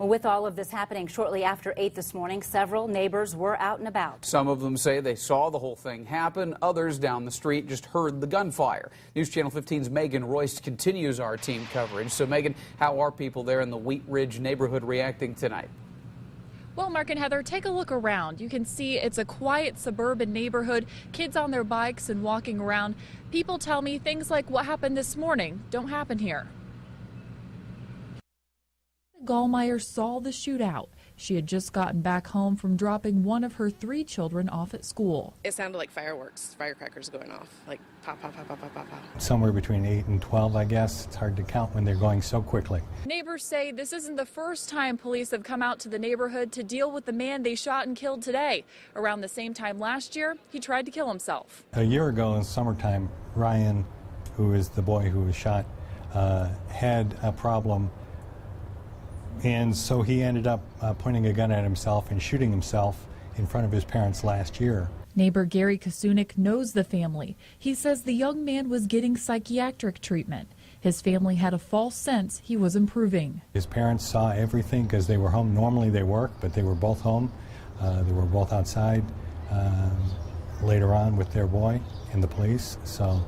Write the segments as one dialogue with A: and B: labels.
A: Well, with all of this happening shortly after 8 this morning, several neighbors were out and about.
B: Some of them say they saw the whole thing happen. Others down the street just heard the gunfire. News Channel 15's Megan Royce continues our team coverage. So, Megan, how are people there in the Wheat Ridge neighborhood reacting tonight?
C: Well, Mark and Heather, take a look around. You can see it's a quiet suburban neighborhood, kids on their bikes and walking around. People tell me things like what happened this morning don't happen here. Gallmeyer saw the shootout. She had just gotten back home from dropping one of her 3 children off at school.
D: It sounded like fireworks, firecrackers going off, like pop, pop, pop, pop, pop, pop, pop.
E: Somewhere between 8 and 12, I guess. It's hard to count when they're going so quickly.
C: Neighbors say this isn't the first time police have come out to the neighborhood to deal with the man they shot and killed today. Around the same time last year, he tried to kill himself.
E: A year ago in summertime, Ryan, who is the boy who was shot, had a problem. And so he ended up pointing a gun at himself and shooting himself in front of his parents last year.
C: Neighbor Gary Kasunik knows the family. He says the young man was getting psychiatric treatment. His family had a false sense he was improving.
E: His parents saw everything because they were home. Normally they work, but they were both home. They were both outside later on with their boy and the police. So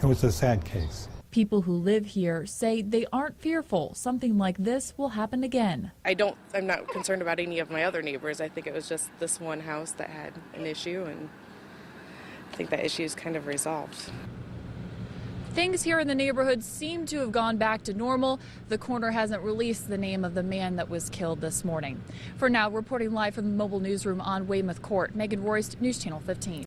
E: it was a sad case.
C: People who live here say they aren't fearful something like this will happen again.
D: I'm not concerned about any of my other neighbors. I think it was just this one house that had an issue, and I think that issue is kind of resolved.
C: Things here in the neighborhood seem to have gone back to normal. The coroner hasn't released the name of the man that was killed this morning. For now, reporting live from the mobile newsroom on Weymouth Court, Megan Royce, News Channel 15.